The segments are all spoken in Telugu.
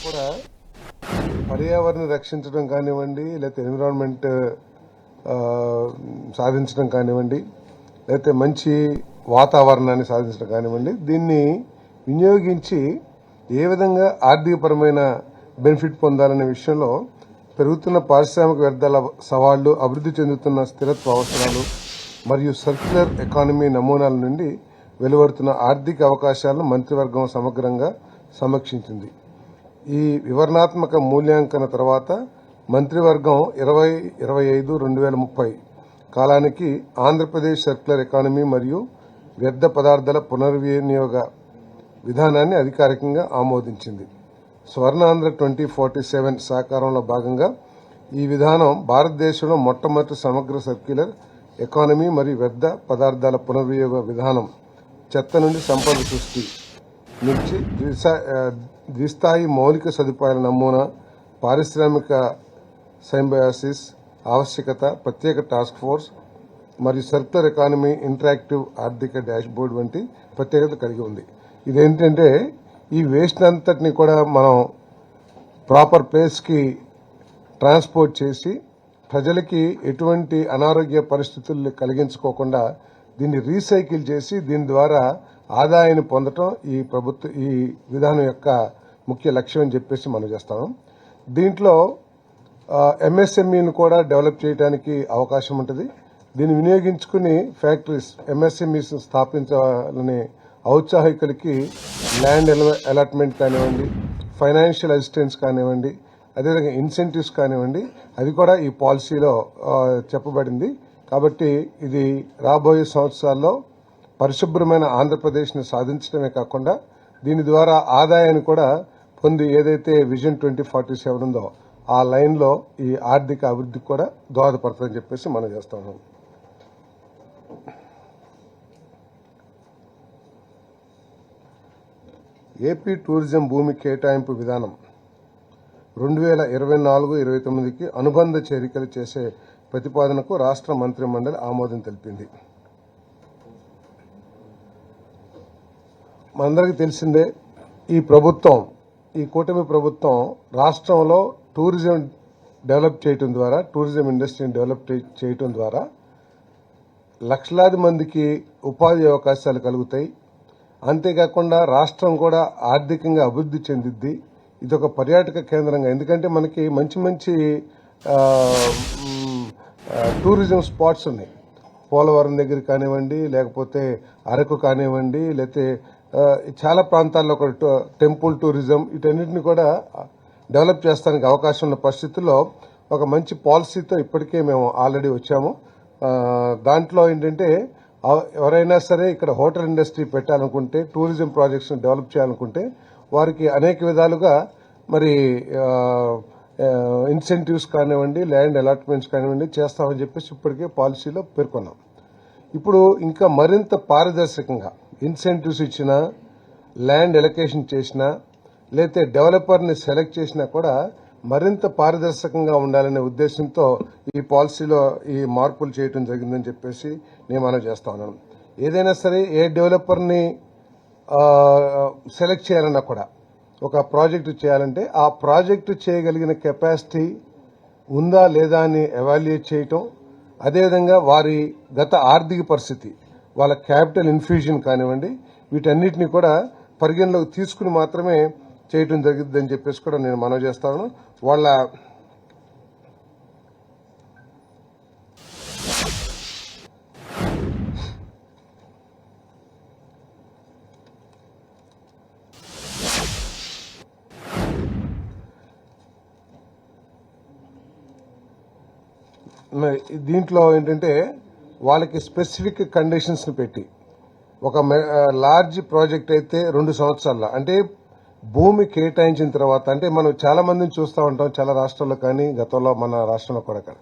కూడా పర్యావరణ రక్షించడం కానివ్వండి, లేకపోతే ఎన్విరాన్మెంట్ సాధించడం కానివ్వండి, లేకపోతే మంచి వాతావరణాన్ని సాధించడం కానివ్వండి, దీన్ని వినియోగించి ఏ విధంగా ఆర్థికపరమైన బెనిఫిట్ పొందాలనే విషయంలో పెరుగుతున్న పారిశ్రామిక వ్యర్థాల సవాళ్లు, అభివృద్ధి చెందుతున్న స్థిరత్వ అవసరాలు మరియు సర్క్యులర్ ఎకానమీ నమూనాల నుండి వెలువడుతున్న ఆర్థిక అవకాశాలను మంత్రివర్గం సమగ్రంగా సమీక్షించింది. ఈ వివరణాత్మక మూల్యాంకన తర్వాత మంత్రివర్గం 2025-2030 కాలానికి ఆంధ్రప్రదేశ్ సర్క్యులర్ ఎకానమీ మరియు వ్యర్థ పదార్థాల పునర్వినియోగ విధానాన్ని అధికారికంగా ఆమోదించింది. స్వర్ణాంధ్ర 2047 సాకారంలో భాగంగా ఈ విధానం భారతదేశంలో మొట్టమొదటి సమగ్ర సర్క్యులర్ ఎకానమీ మరియు వ్యర్థ పదార్థాల పునర్వినియోగ విధానం చెత్త నుండి సంపద సృష్టి నుంచి ద్విస్థాయి మౌలిక సదుపాయాల నమూనా, పారిశ్రామిక సింబయాసిస్ ఆవశ్యకత, ప్రత్యేక టాస్క్ ఫోర్స్ మరియు సర్క్యులర్ ఎకానమీ ఇంటరాక్టివ్ ఆర్థిక డాష్బోర్డ్ వంటి ప్రత్యేకత కలిగి ఉంది. ఇదేంటంటే ఈ వేస్ట్ అంతటిని కూడా మనం ప్రాపర్ ప్లేస్కి ట్రాన్స్పోర్ట్ చేసి ప్రజలకి ఎటువంటి అనారోగ్య పరిస్థితులు కలిగించుకోకుండా దీన్ని రీసైకిల్ చేసి దీని ద్వారా ఆదాయాన్ని పొందడం ఈ విధానం యొక్క ముఖ్య లక్ష్యం అని చెప్పేసి మనం చేస్తాం. దీంట్లో ఎంఎస్ఎంఈని కూడా డెవలప్ చేయడానికి అవకాశం ఉంటుంది. దీన్ని వినియోగించుకుని ఫ్యాక్టరీస్ ఎంఎస్ఎంఈస్ స్థాపించాలని ఔత్సాహికులకి ల్యాండ్ అలాట్మెంట్ కానివ్వండి, ఫైనాన్షియల్ అసిస్టెన్స్ కానివ్వండి, అదేవిధంగా ఇన్సెంటివ్స్ కానివ్వండి, అది కూడా ఈ పాలసీలో చెప్పబడింది. కాబట్టి ఇది రాబోయే సంవత్సరాల్లో పరిశుభ్రమైన ఆంధ్రప్రదేశ్ని సాధించడమే కాకుండా దీని ద్వారా ఆదాయాన్ని కూడా పొంది ఏదైతే విజన్ 2047 ఉందో ఆ లైన్లో ఈ ఆర్థిక అభివృద్ధికి కూడా దోహదపడుతుందని చెప్పేసి మనం చేస్తాము. ఏపీ టూరిజం భూమి కేటాయింపు విధానం 2024-29కి అనుబంధ చేరికలు చేసే ప్రతిపాదనకు రాష్ట్ర మంత్రిమండలి ఆమోదం తెలిపింది. మనందరికీ తెలిసిందే, ఈ కూటమి ప్రభుత్వం రాష్ట్రంలో టూరిజం డెవలప్ చేయడం ద్వారా, టూరిజం ఇండస్ట్రీని డెవలప్ చేయడం ద్వారా లక్షలాది మందికి ఉపాధి అవకాశాలు కలుగుతాయి. అంతేకాకుండా రాష్ట్రం కూడా ఆర్థికంగా అభివృద్ధి చెందిద్ది. ఇదొక పర్యాటక కేంద్రంగా, ఎందుకంటే మనకి మంచి మంచి టూరిజం స్పాట్స్ ఉన్నాయి. పోలవరం దగ్గర కానివ్వండి, లేకపోతే అరకు కానివ్వండి, లేకపోతే చాలా ప్రాంతాల్లో ఒక టెంపుల్ టూరిజం, వీటన్నిటిని కూడా డెవలప్ చేస్తానికి అవకాశం ఉన్న పరిస్థితుల్లో ఒక మంచి పాలసీతో ఇప్పటికే మేము ఆల్రెడీ వచ్చాము. దాంట్లో ఏంటంటే ఎవరైనా సరే ఇక్కడ హోటల్ ఇండస్ట్రీ పెట్టాలనుకుంటే, టూరిజం ప్రాజెక్ట్స్ డెవలప్ చేయాలనుకుంటే వారికి అనేక విధాలుగా మరి ఇన్సెంటివ్స్ కానివ్వండి, ల్యాండ్ అలాట్మెంట్స్ కానివ్వండి చేస్తామని చెప్పేసి ఇప్పటికే పాలసీలో పేర్కొన్నాం. ఇప్పుడు ఇంకా మరింత పారదర్శకంగా ఇన్సెంటివ్స్ ఇచ్చినా, ల్యాండ్ ఎలకేషన్ చేసినా, లేకపోతే డెవలపర్ని సెలెక్ట్ చేసినా కూడా మరింత పారదర్శకంగా ఉండాలనే ఉద్దేశంతో ఈ పాలసీలో ఈ మార్పులు చేయడం జరిగిందని చెప్పేసి నేను మనం చేస్తా ఉన్నాను. ఏదైనా సరే ఏ డెవలపర్ని సెలెక్ట్ చేయాలన్నా కూడా, ఒక ప్రాజెక్టు చేయాలంటే ఆ ప్రాజెక్టు చేయగలిగిన కెపాసిటీ ఉందా లేదా అని ఎవాల్యుయేట్ చేయటం, అదేవిధంగా వారి గత ఆర్థిక పరిస్థితి, వాళ్ళ క్యాపిటల్ ఇన్ఫ్యూజన్ కానివ్వండి, వీటన్నిటిని కూడా పరిగణలోకి తీసుకుని మాత్రమే చేయటం జరిగిందని చెప్పేసి కూడా నేను మనవి చేస్తాను. వాళ్ళ దీంట్లో ఏంటంటే వాళ్ళకి స్పెసిఫిక్ కండిషన్స్ పెట్టి, ఒక లార్జ్ ప్రాజెక్ట్ అయితే 2 సంవత్సరాల్లో, అంటే భూమి కేటాయించిన తర్వాత, అంటే మనం చాలా మందిని చూస్తూ ఉంటాం చాలా రాష్ట్రాల్లో, కానీ గతంలో మన రాష్ట్రంలో కూడా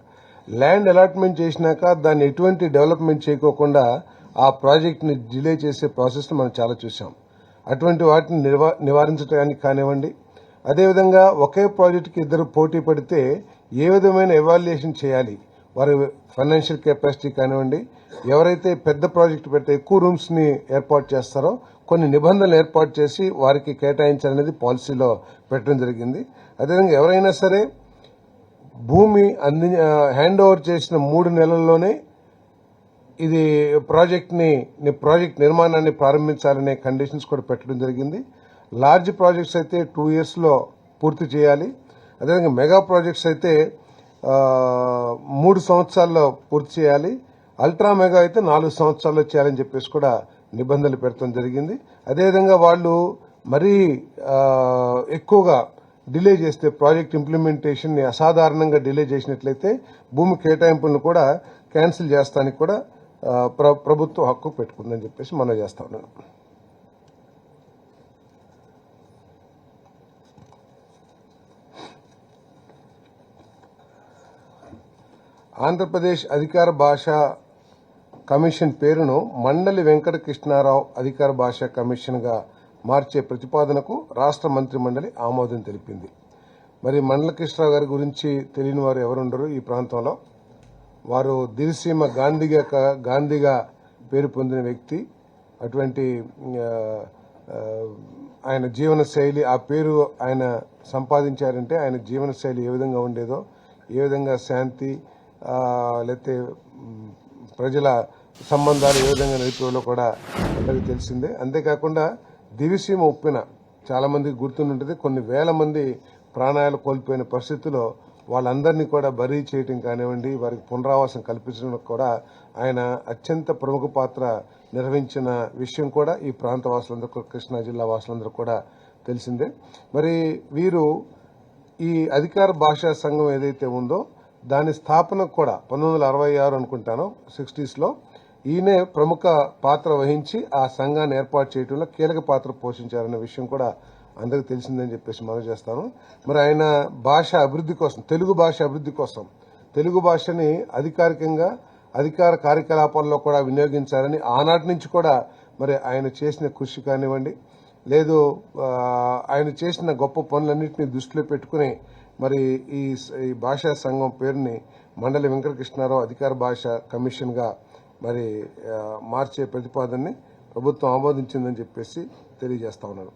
ల్యాండ్ అలాట్మెంట్ చేసినాక దాన్ని ఎటువంటి డెవలప్మెంట్ చేయకోకుండా ఆ ప్రాజెక్ట్ని డిలే చేసే ప్రాసెస్ మనం చాలా చూసాం. అటువంటి వాటిని నివారించడానికి కానివ్వండి, అదేవిధంగా ఒకే ప్రాజెక్టుకి ఇద్దరు పోటీ పడితే ఏ విధమైన ఎవాల్యుయేషన్ చేయాలి, వారి ఫైనాన్షియల్ కెపాసిటీ కానివ్వండి, ఎవరైతే పెద్ద ప్రాజెక్టు పెడితే ఎక్కువ రూమ్స్ ని ఏర్పాటు చేస్తారో కొన్ని నిబంధనలు ఏర్పాటు చేసి వారికి కేటాయించాలనేది పాలసీలో పెట్టడం జరిగింది. అదేవిధంగా ఎవరైనా సరే భూమి హ్యాండ్ ఓవర్ చేసిన 3 నెలల్లోనే ఇది ప్రాజెక్ట్ నిర్మాణాన్ని ప్రారంభించాలనే కండిషన్స్ కూడా పెట్టడం జరిగింది. లార్జ్ ప్రాజెక్ట్స్ అయితే 2 years లో పూర్తి చేయాలి. అదేవిధంగా మెగా ప్రాజెక్ట్స్ అయితే 3 సంవత్సరాల్లో పూర్తి చేయాలి. అల్ట్రా మెగా అయితే 4 సంవత్సరాల్లో చేయాలని చెప్పేసి కూడా నిబంధనలు పెట్టడం జరిగింది. అదేవిధంగా వాళ్ళు మరీ ఎక్కువగా డిలే చేస్తే ప్రాజెక్ట్ ఇంప్లిమెంటేషన్ ని అసాధారణంగా డిలే చేసినట్లయితే భూమి కేటాయింపులను కూడా క్యాన్సిల్ చేస్తానికి కూడా ప్రభుత్వం హక్కు పెట్టుకుందని చెప్పేసి మనం చేస్తా ఉన్నాం. ఆంధ్రప్రదేశ్ అధికార భాషా కమిషన్ పేరును మండలి వెంకట కృష్ణారావు అధికార భాషా కమిషన్ గా మార్చే ప్రతిపాదనకు రాష్ట్ర మంత్రి మండలి ఆమోదం తెలిపింది. మరి మండల కృష్ణరావు గారి గురించి తెలియని వారు ఎవరుండరు ఈ ప్రాంతంలో. వారు దిరిసీమ గాంధీగా పేరు పొందిన వ్యక్తి. అటువంటి ఆయన జీవన శైలి, ఆ పేరు ఆయన సంపాదించారంటే ఆయన జీవన శైలి ఏ విధంగా ఉండేదో, ఏ విధంగా శాంతి లేకపోతే ప్రజల సంబంధాలు ఏ విధంగా నడిపేలో కూడా అందరికీ తెలిసిందే. అంతేకాకుండా దివిసీమ ఉప్పిన చాలా మందికి గుర్తుంటుంది. కొన్ని వేల మంది ప్రాణాలు కోల్పోయిన పరిస్థితుల్లో వాళ్ళందరినీ కూడా బరీ చేయటం కానివ్వండి, వారికి పునరావాసం కల్పించడం కూడా ఆయన అత్యంత ప్రముఖ పాత్ర నిర్వహించిన విషయం కూడా ఈ ప్రాంత వాసులందరూ, కృష్ణా జిల్లా వాసులందరూ కూడా తెలిసిందే. మరి వీరు ఈ అధికార భాషా సంఘం ఏదైతే ఉందో దాని స్థాపనకు కూడా 1966 అనుకుంటాను 60s లో ఈయనే ప్రముఖ పాత్ర వహించి ఆ సంఘాన్ని ఏర్పాటు చేయడంలో కీలక పాత్ర పోషించారనే విషయం కూడా అందరికీ తెలిసిందని చెప్పేసి మనం చేస్తాను. మరి ఆయన భాష అభివృద్ధి కోసం, తెలుగు భాష అభివృద్ధి కోసం, తెలుగు భాషని అధికారికంగా అధికార కార్యకలాపాల్లో కూడా వినియోగించాలని ఆనాటి నుంచి కూడా మరి ఆయన చేసిన కృషి కానివ్వండి, లేదు ఆయన చేసిన గొప్ప పనులన్నింటినీ దృష్టిలో పెట్టుకుని మరి ఈ భాషా సంఘం పేరుని మండలి వెంకటకృష్ణారావు అధికార భాష కమిషన్ గా మరి మార్చే ప్రతిపాదనని ప్రభుత్వం ఆమోదించిందని చెప్పేసి తెలియజేస్తా ఉన్నాను.